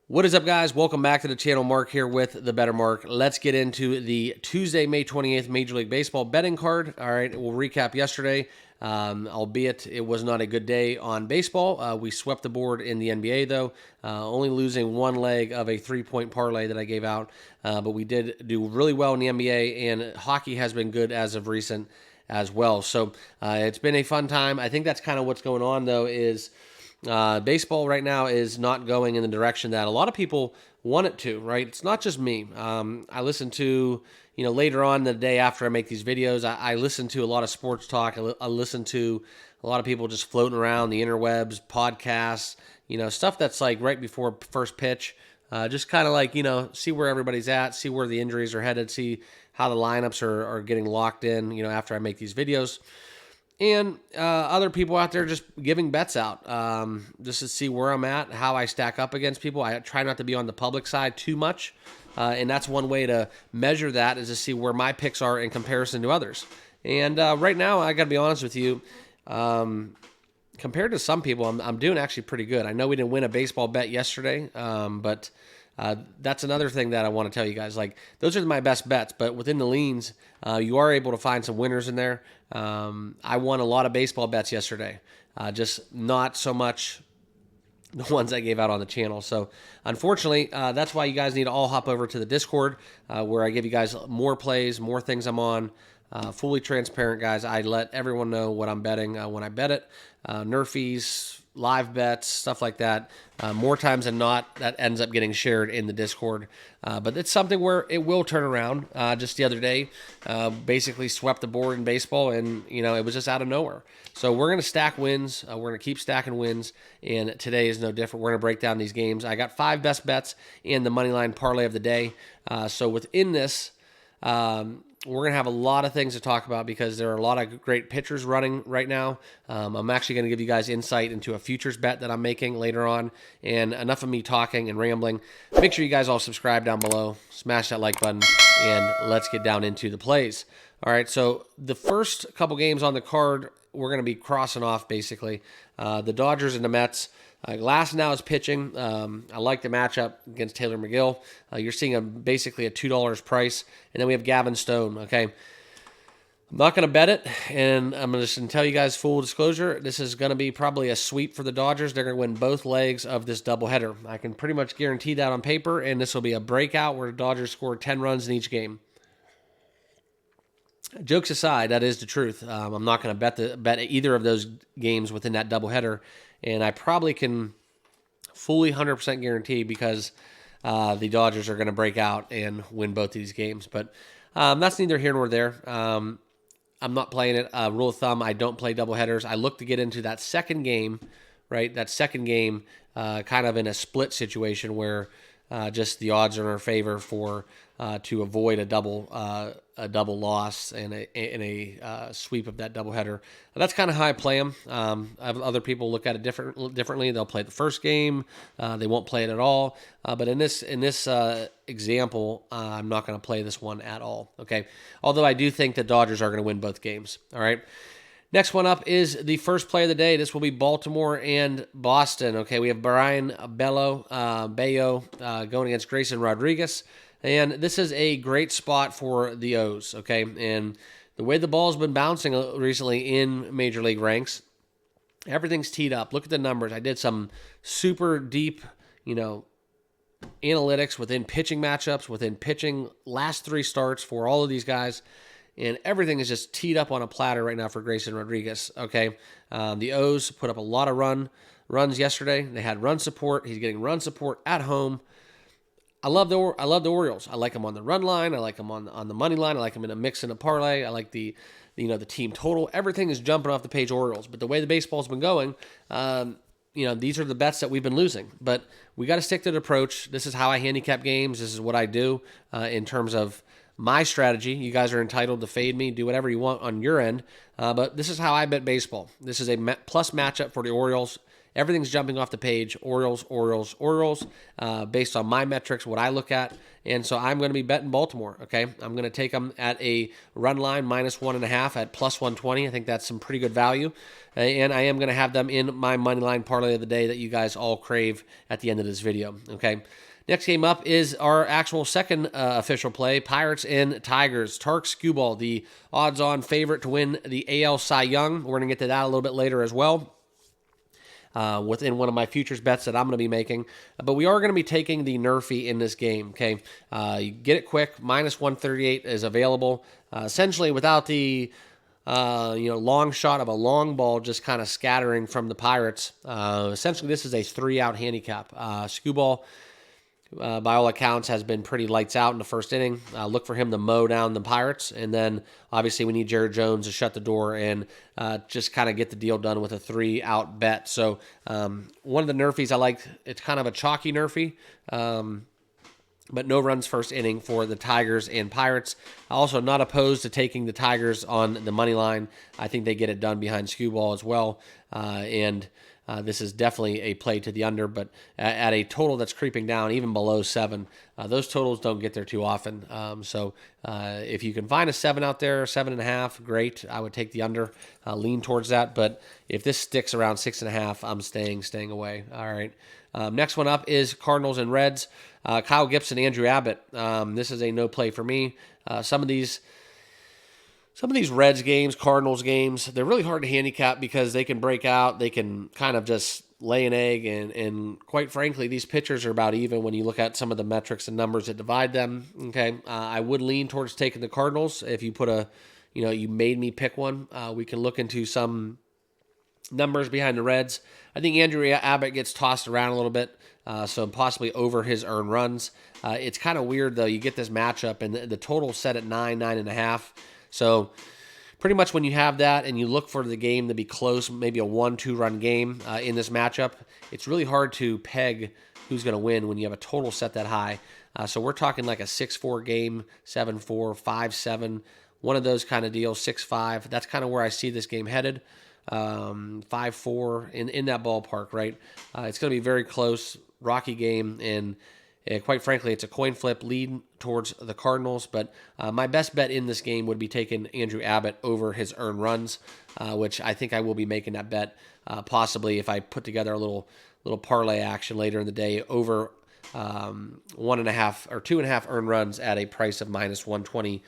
What is up, guys? Welcome back to the channel. Mark here with the Better Mark. Let's get into the Tuesday, May 28th Major League Baseball betting card. All right, we'll recap yesterday. Albeit it was not a good day on baseball. We swept the board in the NBA, though, only losing one leg of a three-point parlay that I gave out. But we did do really well in the NBA, and hockey has been good as of recent as well. So it's been a fun time. I think that's kind of what's going on, though, is baseball right now is not going in the direction that a lot of people want it to, right? It's not just me. I listen to, later on the day after I make these videos, I listen to a lot of sports talk. I listen to a lot of people just floating around the interwebs, podcasts, stuff that's like right before first pitch. Just kind of like, see where everybody's at, see where the injuries are headed, see how the lineups are getting locked in, after I make these videos. And other people out there just giving bets out just to see where I'm at, how I stack up against people. I try not to be on the public side too much, and that's one way to measure that is to see where my picks are in comparison to others. And right now, I got to be honest with you, compared to some people, I'm doing actually pretty good. I know we didn't win a baseball bet yesterday, but that's another thing that I want to tell you guys. Like, those are my best bets, but within the leans, you are able to find some winners in there. I won a lot of baseball bets yesterday, just not so much the ones I gave out on the channel. So unfortunately, that's why you guys need to all hop over to the Discord, where I give you guys more plays, more things I'm on, fully transparent, guys. I let everyone know what I'm betting when I bet it, nrfis, live bets, stuff like that. More times than not, that ends up getting shared in the Discord. But it's something where it will turn around. Just the other day, basically swept the board in baseball, and it was just out of nowhere. So we're going to stack wins. We're going to keep stacking wins, and today is no different. We're going to break down these games. I got 5 best bets in the moneyline parlay of the day. So within this, we're going to have a lot of things to talk about because there are a lot of great pitchers running right now. I'm actually going to give you guys insight into a futures bet that I'm making later on. And enough of me talking and rambling. Make sure you guys all subscribe down below. Smash that like button. And let's get down into the plays. All right, so the first couple games on the card, we're going to be crossing off basically. The Dodgers and the Mets. Glass now is pitching. I like the matchup against Taylor McGill. You're seeing basically a $2 price. And then we have Gavin Stone, okay? I'm not going to bet it, and I'm just going to tell you guys full disclosure, this is going to be probably a sweep for the Dodgers. They're going to win both legs of this doubleheader. I can pretty much guarantee that on paper, and this will be a breakout where the Dodgers score 10 runs in each game. Jokes aside, that is the truth. I'm not going to bet either of those games within that doubleheader, and I probably can fully 100% guarantee because the Dodgers are going to break out and win both of these games. But that's neither here nor there. I'm not playing it. Rule of thumb, I don't play doubleheaders. I look to get into that second game, right? That second game kind of in a split situation where just the odds are in our favor for to avoid a double loss and a sweep of that doubleheader. That's kind of how I play them. Other people look at it differently. They'll play the first game. They won't play it at all. But in this example, I'm not going to play this one at all. Okay. Although I do think the Dodgers are going to win both games. All right. Next one up is the first play of the day. This will be Baltimore and Boston. Okay, we have Brian Bayo going against Grayson Rodriguez. And this is a great spot for the O's, okay? And the way the ball's been bouncing recently in Major League ranks, everything's teed up. Look at the numbers. I did some super deep, analytics within pitching matchups, within pitching last 3 starts for all of these guys. And everything is just teed up on a platter right now for Grayson Rodriguez, okay? The O's put up a lot of runs yesterday. They had run support. He's getting run support at home. I love the Orioles. I like them on the run line. I like them on the money line. I like them in a mix and a parlay. I like the team total. Everything is jumping off the page Orioles. But the way the baseball's been going, these are the bets that we've been losing. But we got to stick to the approach. This is how I handicap games. This is what I do in terms of my strategy. You guys are entitled to fade me, do whatever you want on your end. But this is how I bet baseball. This is a plus matchup for the Orioles everything's jumping off the page. Orioles, Orioles, Orioles, based on my metrics, what I look at. And so I'm going to be betting Baltimore, okay? I'm going to take them at a run line -1.5 at +120. I think that's some pretty good value. And I am going to have them in my money line parlay of the day that you guys all crave at the end of this video, okay? Next game up is our actual second official play, Pirates and Tigers. Tark Skubal, the odds-on favorite to win the AL Cy Young. We're going to get to that a little bit later as well. Within one of my futures bets that I'm going to be making. But we are going to be taking the nrfi in this game, okay? You get it quick. -138 is available. Essentially, without the long shot of a long ball just kind of scattering from the Pirates. Essentially, this is a 3-out handicap. Skubal, by all accounts, has been pretty lights out in the first inning. Look for him to mow down the Pirates. And then, obviously, we need Jared Jones to shut the door and just kind of get the deal done with a 3-out bet. So, one of the nrfis I like, it's kind of a chalky nrfi, but no runs first inning for the Tigers and Pirates. Also, not opposed to taking the Tigers on the money line. I think they get it done behind Skubal as well. This is definitely a play to the under, but at a total that's creeping down, even below 7, those totals don't get there too often. So if you can find a 7 out there, 7.5, great. I would take the under, lean towards that. But if this sticks around 6.5, I'm staying away. All right. Next one up is Cardinals and Reds. Kyle Gibson, Andrew Abbott. This is a no play for me. Some of these Reds games, Cardinals games, they're really hard to handicap because they can break out. They can kind of just lay an egg. And quite frankly, these pitchers are about even when you look at some of the metrics and numbers that divide them. Okay. I would lean towards taking the Cardinals. If you put you made me pick one, we can look into some numbers behind the Reds. I think Andrew Abbott gets tossed around a little bit, so possibly over his earned runs. It's kind of weird, though. You get this matchup, and the total set at 9.5. So pretty much when you have that and you look for the game to be close, maybe a 1-2 run game in this matchup, it's really hard to peg who's going to win when you have a total set that high. So we're talking like a 6-4 game, 7-4, 5-7, one of those kind of deals, 6-5. That's kind of where I see this game headed. 5-4 in that ballpark, right? It's going to be very close, rocky game, and quite frankly, it's a coin flip lead towards the Cardinals. But my best bet in this game would be taking Andrew Abbott over his earned runs, which I think I will be making that bet possibly if I put together a little parlay action later in the day over 1.5 or 2.5 earned runs at a price of -120,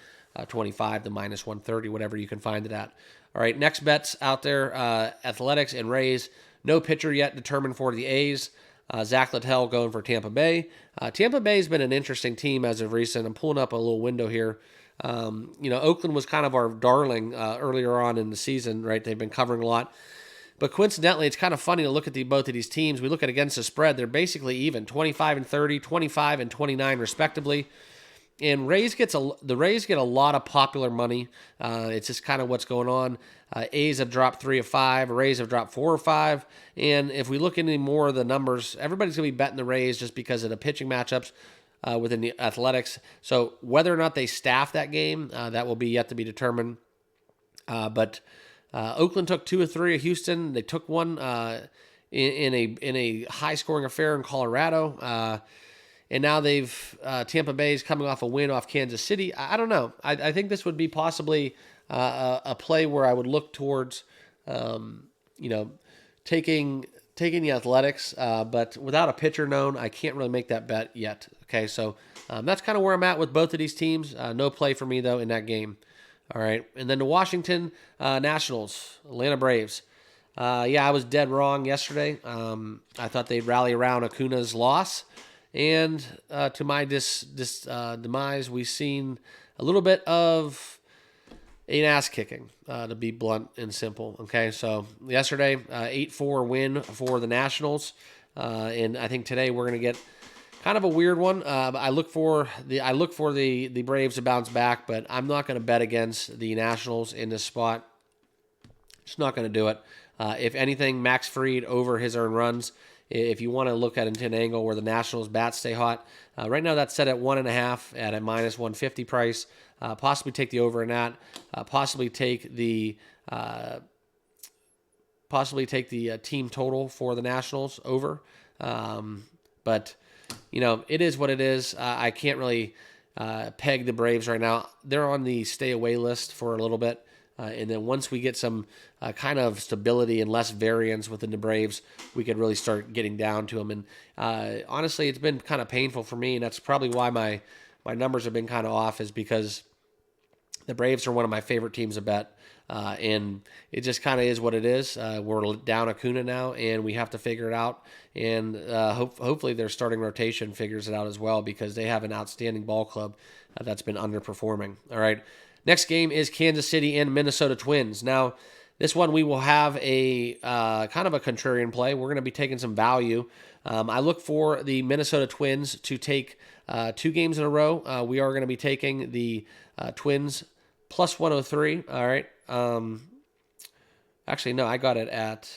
25 to -130, whatever you can find it at. All right, next bets out there, Athletics and Rays. No pitcher yet determined for the A's. Zach Littell going for Tampa Bay. Tampa Bay has been an interesting team as of recent. I'm pulling up a little window here. Oakland was kind of our darling earlier on in the season, right? They've been covering a lot. But coincidentally, it's kind of funny to look at both of these teams. We look at against the spread. They're basically even, 25-30, 25-29 respectively. And the Rays get a lot of popular money. It's just kind of what's going on. A's have dropped 3 of 5. Rays have dropped 4 or 5. And if we look into more of the numbers, everybody's going to be betting the Rays just because of the pitching matchups within the Athletics. So whether or not they staff that game, that will be yet to be determined. But Oakland took 2 of 3 of Houston. They took one in a high-scoring affair in Colorado. And now Tampa Bay's coming off a win off Kansas City. I don't know. I think this would be possibly a play where I would look towards, taking the Athletics. But without a pitcher known, I can't really make that bet yet. Okay, so that's kind of where I'm at with both of these teams. No play for me, though, in that game. All right, and then the Washington Nationals, Atlanta Braves. I was dead wrong yesterday. I thought they'd rally around Acuna's loss. And to my demise, we've seen a little bit of an ass kicking, to be blunt and simple. Okay, so yesterday, 8-4 win for the Nationals, and I think today we're going to get kind of a weird one. I look for the Braves to bounce back, but I'm not going to bet against the Nationals in this spot. Just not going to do it. If anything, Max Fried over his earned runs. If you want to look at it into an angle where the Nationals bats stay hot, right now that's set at 1.5 at a -150 price. Possibly take the over in that. Possibly take the possibly take the team total for the Nationals over. But, it is what it is. I can't really peg the Braves right now. They're on the stay away list for a little bit. And then once we get some kind of stability and less variance within the Braves, we could really start getting down to them. And honestly, it's been kind of painful for me, and that's probably why my numbers have been kind of off, is because the Braves are one of my favorite teams to bet. And it just kind of is what it is. We're down Acuna now, and we have to figure it out. And hopefully their starting rotation figures it out as well, because they have an outstanding ball club that's been underperforming. All right. Next game is Kansas City and Minnesota Twins. Now, this one we will have a kind of a contrarian play. We're going to be taking some value. I look for the Minnesota Twins to take 2 games in a row. We are going to be taking the Twins plus 103. All right. Actually, no, I got it at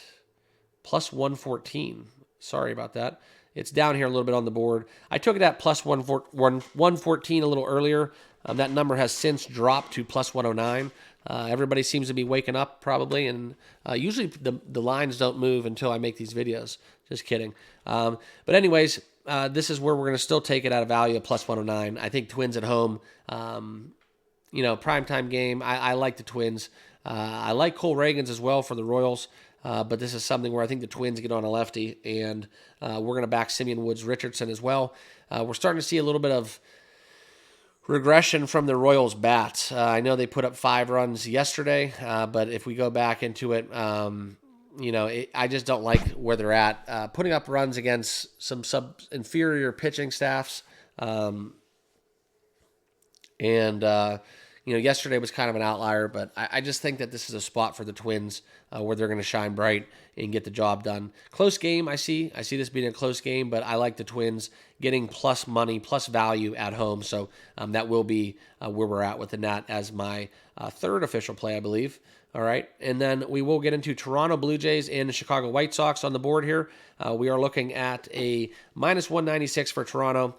plus 114. Sorry about that. It's down here a little bit on the board. I took it at plus 114 a little earlier. That number has since dropped to plus 109. Everybody seems to be waking up probably, and usually the lines don't move until I make these videos. Just kidding. But anyways, this is where we're going to still take it at a value of plus 109. I think Twins at home, primetime game. I like the Twins. I like Cole Reagans as well for the Royals. But this is something where I think the Twins get on a lefty, and we're going to back Simeon Woods Richardson as well. We're starting to see a little bit of regression from the Royals bats. I know they put up 5 runs yesterday, but if we go back into it, I just don't like where they're at. Putting up runs against some sub-inferior pitching staffs, yesterday was kind of an outlier, but I just think that this is a spot for the Twins where they're going to shine bright and get the job done. Close game, I see this being a close game, but I like the Twins getting plus money, plus value at home. So that will be where we're at within that as my third official play, I believe. All right, and then we will get into Toronto Blue Jays and the Chicago White Sox on the board here. We are looking at a minus 196 for Toronto.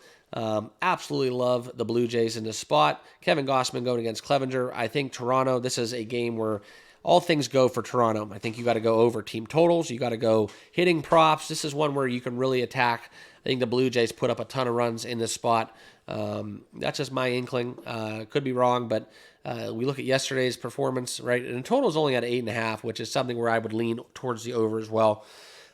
Absolutely love the Blue Jays in this spot. Kevin Gausman going against Clevenger. I think Toronto, this is a game where all things go for Toronto. I think you got to go over team totals. You got to go hitting props. This is one where you can really attack. I think the Blue Jays put up a ton of runs in this spot. That's just my inkling. Could be wrong, but we look at yesterday's performance, right? And the total is only at 8.5, which is something where I would lean towards the over as well.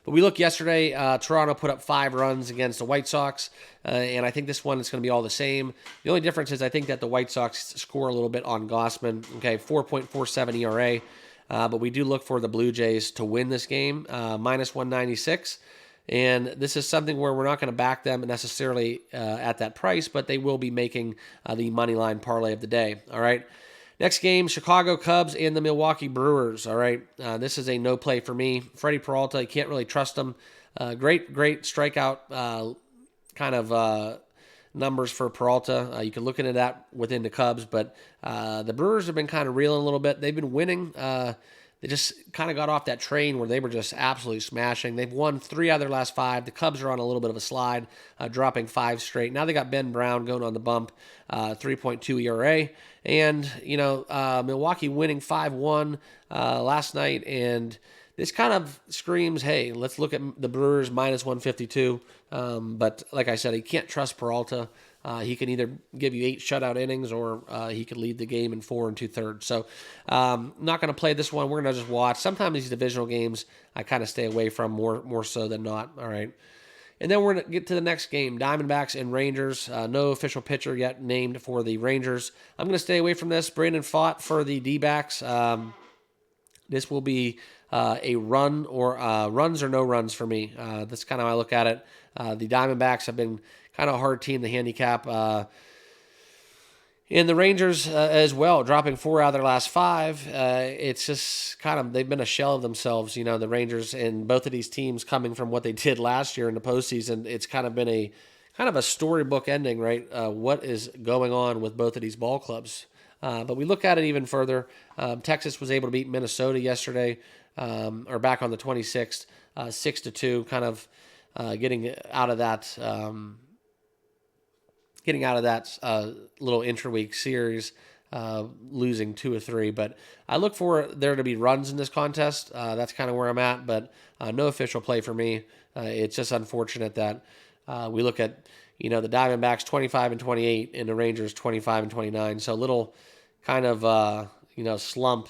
But we look yesterday, Toronto put up 5 runs against the White Sox, and I think this one is going to be all the same. The only difference is I think that the White Sox score a little bit on Gausman. Okay, 4.47 ERA, but we do look for the Blue Jays to win this game, minus 196. And this is something where we're not going to back them necessarily at that price, but they will be making the money line parlay of the day. All right. Next game, Chicago Cubs and the Milwaukee Brewers. All right, this is a no play for me. Freddie Peralta, you can't really trust him. Great strikeout kind of numbers for Peralta. You can look into that within the Cubs, but the Brewers have been kind of reeling a little bit. They've been winning. They just kind of got off that train where they were just absolutely smashing. They've won 3 out of their last 5. The Cubs are on a little bit of a slide, dropping 5 straight. Now they got Ben Brown going on the bump, 3.2 ERA. And, Milwaukee winning 5-1 last night. And this kind of screams, hey, let's look at the Brewers minus 152. But like I said, you can't trust Peralta. He can either give you 8 shutout innings or he could lead the game in 4 2/3. So not going to play this one. We're going to just watch. Sometimes these divisional games I kind of stay away from more so than not. All right. And then we're going to get to the next game, Diamondbacks and Rangers. No official pitcher yet named for the Rangers. I'm going to stay away from this. Brandon Pfaadt for the D-backs. This will be a run or runs or no runs for me. That's kind of how I look at it. The Diamondbacks have been kind of a hard team to handicap. And the Rangers as well, dropping 4 out of their last 5. It's just kind of, they've been a shell of themselves, the Rangers and both of these teams coming from what they did last year in the postseason. It's kind of been a storybook ending, right? What is going on with both of these ball clubs? But we look at it even further. Texas was able to beat Minnesota yesterday, or back on the 26th, 6-2, kind of getting out of that little intra-week series. losing 2 or 3. But I look for there to be runs in this contest. That's kind of where I'm at, but no official play for me. It's just unfortunate that we look at, the Diamondbacks 25 and 28 and the Rangers 25 and 29. So a little kind of, slump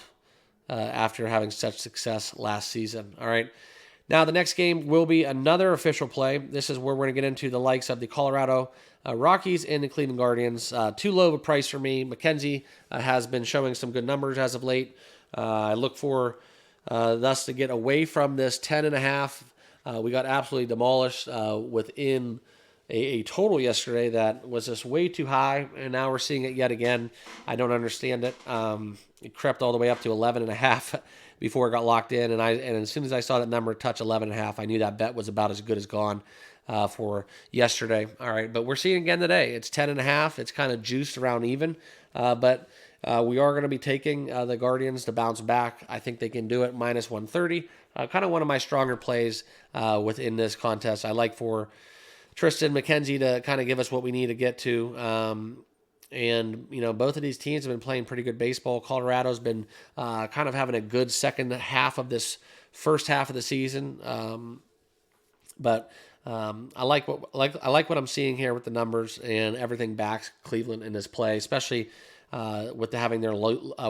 after having such success last season. All right. Now, the next game will be another official play. This is where we're going to get into the likes of the Colorado Rockies and the Cleveland Guardians. Too low of a price for me. McKenzie has been showing some good numbers as of late. I look for thus to get away from this 10.5. We got absolutely demolished within a total yesterday that was just way too high, and now we're seeing it yet again. I don't understand it. It crept all the way up to 11.5 before it got locked in, and as soon as I saw that number touch 11.5, I knew that bet was about as good as gone for yesterday. All right, but we're seeing it again today. It's 10.5. It's kind of juiced around even, but we are going to be taking the Guardians to bounce back. I think they can do it minus 130. Kind of one of my stronger plays within this contest. I like for Tristan McKenzie to kind of give us what we need to get to. And, both of these teams have been playing pretty good baseball. Colorado's been kind of having a good second half of this first half of the season. But I like what I'm seeing here with the numbers, and everything backs Cleveland in this play, especially with having their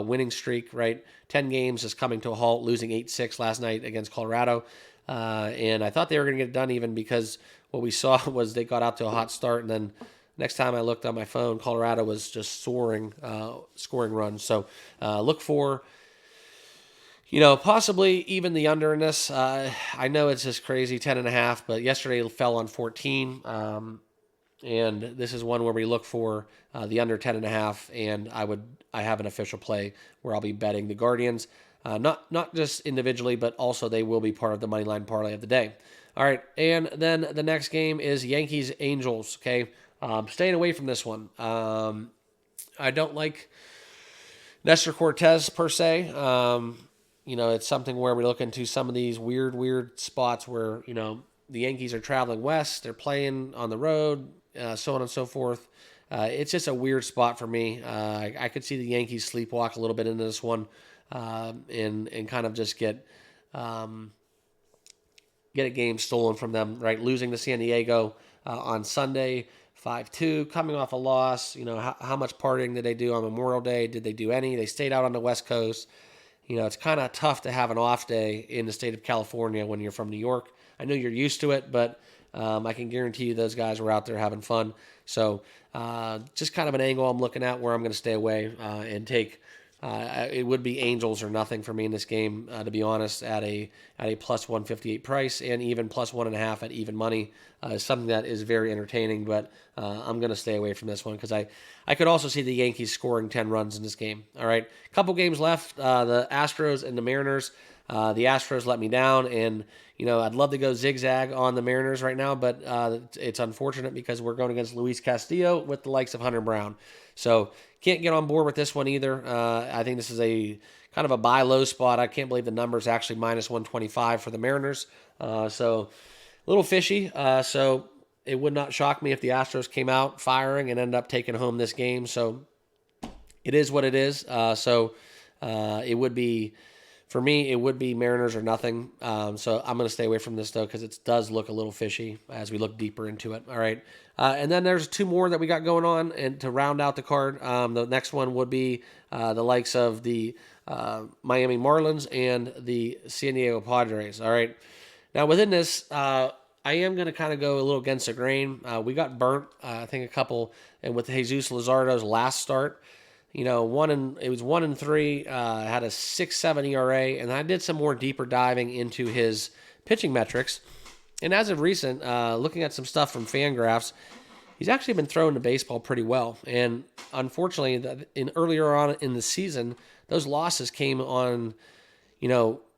winning streak, right? 10 games is coming to a halt, losing 8-6 last night against Colorado. And I thought they were going to get it done even because what we saw was they got out to a hot start, and then next time I looked on my phone, Colorado was just soaring, scoring runs. So look for, possibly even the under in this. I know it's just crazy, 10.5, but yesterday it fell on 14. And this is one where we look for the under 10.5, and I have an official play where I'll be betting the Guardians, not just individually, but also they will be part of the moneyline parlay of the day. All right, and then the next game is Yankees Angels. Okay, staying away from this one. I don't like Nestor Cortez per se. It's something where we look into some of these weird spots where the Yankees are traveling west, they're playing on the road, so on and so forth. It's just a weird spot for me. I could see the Yankees sleepwalk a little bit into this one, and kind of just get a game stolen from them, right? Losing to San Diego on Sunday, 5-2, coming off a loss. How much partying did they do on Memorial Day? Did they do any? They stayed out on the West Coast. It's kind of tough to have an off day in the state of California when you're from New York. I know you're used to it, but I can guarantee you those guys were out there having fun. So just kind of an angle I'm looking at where I'm going to stay away and take. It would be Angels or nothing for me in this game, to be honest, at a plus 158 price, and even plus 1.5 at even money is something that is very entertaining. But I'm going to stay away from this one because I could also see the Yankees scoring 10 runs in this game. All right, couple games left. The Astros and the Mariners. The Astros let me down, and I'd love to go zigzag on the Mariners right now, but it's unfortunate because we're going against Luis Castillo with the likes of Hunter Brown. So can't get on board with this one either. I think this is a kind of a buy low spot. I can't believe the number is actually minus 125 for the Mariners. So a little fishy. So it would not shock me if the Astros came out firing and ended up taking home this game. So it is what it is. So it would be, for me, it would be Mariners or nothing. So I'm going to stay away from this, though, because it does look a little fishy as we look deeper into it. All right. And then there's two more that we got going on, and to round out the card, the next one would be the likes of the Miami Marlins and the San Diego Padres. All right. Now, within this, I am going to kind of go a little against the grain. We got burnt, I think, a couple, and with Jesus Luzardo's last start. It was 1-3, had a 6.7 ERA, and I did some more deeper diving into his pitching metrics. And as of recent, looking at some stuff from Fangraphs, he's actually been throwing the baseball pretty well. And unfortunately, earlier on in the season, those losses came on,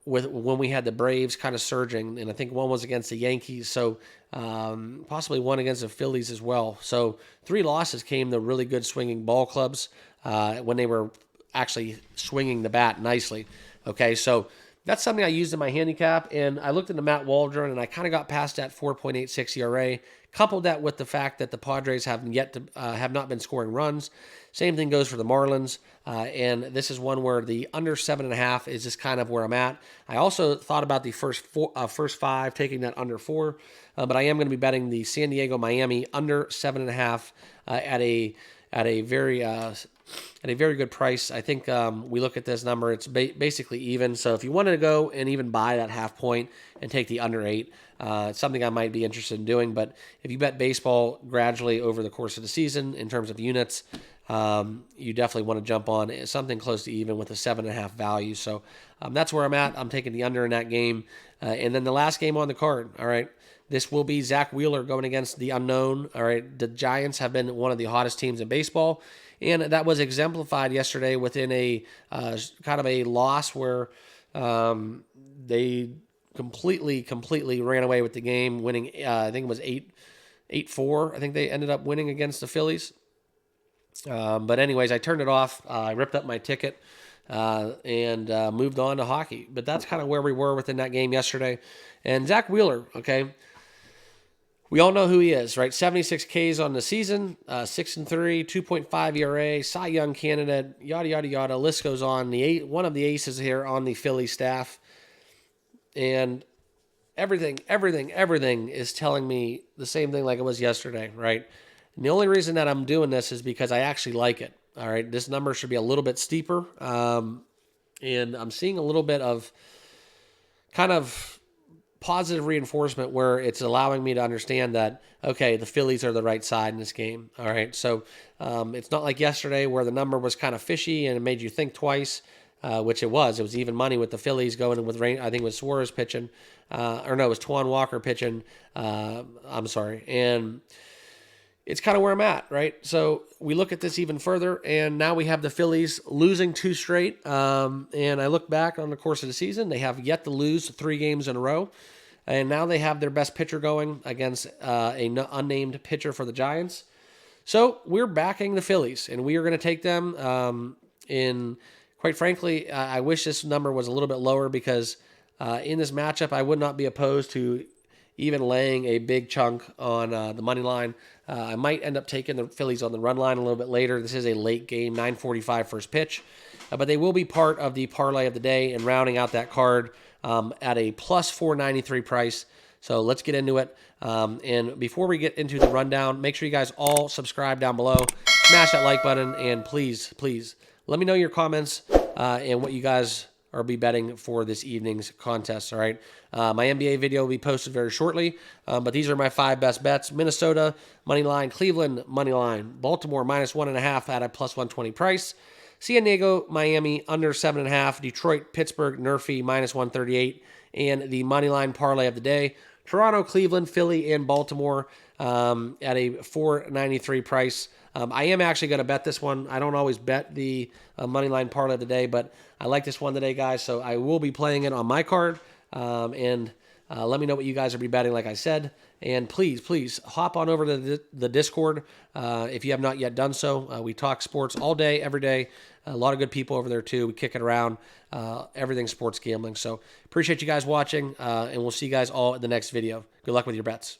with when we had the Braves kind of surging, and I think one was against the Yankees, so possibly one against the Phillies as well. So 3 losses came to really good swinging ball clubs when they were actually swinging the bat nicely. Okay, so that's something I used in my handicap, and I looked into Matt Waldron, and I kind of got past that 4.86 ERA, Couple that with the fact that the Padres have not been scoring runs. Same thing goes for the Marlins, and this is one where the under 7.5 is just kind of where I'm at. I also thought about the first 5, taking that under 4, but I am going to be betting the San Diego Miami under 7.5 at a very good price. I think we look at this number; it's basically even. So if you wanted to go and even buy that half point and take the under 8, it's something I might be interested in doing. But if you bet baseball gradually over the course of the season in terms of units, you definitely want to jump on something close to even with a 7.5 value. So that's where I'm at. I'm taking the under in that game. And then the last game on the card, all right, this will be Zach Wheeler going against the unknown. All right, the Giants have been one of the hottest teams in baseball, and that was exemplified yesterday within a kind of a loss where they completely ran away with the game, winning. I think it was 8-4. I think they ended up winning against the Phillies. But anyways, I turned it off. I ripped up my ticket and moved on to hockey. But that's kind of where we were within that game yesterday. And Zach Wheeler, okay, we all know who he is, right? 76 Ks on the season, 6-3, 2.5 ERA, Cy Young candidate, yada yada yada. List goes on. One of the aces here on the Philly staff, and everything is telling me the same thing like it was yesterday, right? And the only reason that I'm doing this is because I actually like it. All right, this number should be a little bit steeper, and I'm seeing a little bit of kind of positive reinforcement where it's allowing me to understand that, okay, the Phillies are the right side in this game. All right, so it's not like yesterday where the number was kind of fishy and it made you think twice, which it was. It was even money with the Phillies going in with rain. I think it was Suarez pitching, or no, it was Twan Walker pitching. I'm sorry, and it's kind of where I'm at, right? So we look at this even further, and now we have the Phillies losing 2 straight. And I look back on the course of the season, they have yet to lose 3 games in a row. And now they have their best pitcher going against an unnamed pitcher for the Giants. So we're backing the Phillies, and we are going to take them. And quite frankly, I wish this number was a little bit lower because in this matchup, I would not be opposed to even laying a big chunk on the money line. I might end up taking the Phillies on the run line a little bit later. This is a late game, 9:45 first pitch. But they will be part of the parlay of the day and rounding out that card at a plus 493 price. So let's get into it. And before we get into the rundown, make sure you guys all subscribe down below. Smash that like button. And please, let me know your comments and what you guys are be betting for this evening's contest, all right? My NBA video will be posted very shortly, but these are my 5 best bets. Minnesota, money line. Cleveland, money line. Baltimore, minus 1.5 at a plus 120 price. San Diego, Miami, under 7.5. Detroit, Pittsburgh, nrfi, minus 138. And the money line parlay of the day. Toronto, Cleveland, Philly, and Baltimore at a 493 price. I am actually going to bet this one. I don't always bet the money line parlay of the day, but I like this one today, guys. So I will be playing it on my card. And let me know what you guys will be betting, like I said. And please hop on over to the Discord if you have not yet done so. We talk sports all day, every day. A lot of good people over there, too. We kick it around. Everything sports gambling. So appreciate you guys watching, and we'll see you guys all in the next video. Good luck with your bets.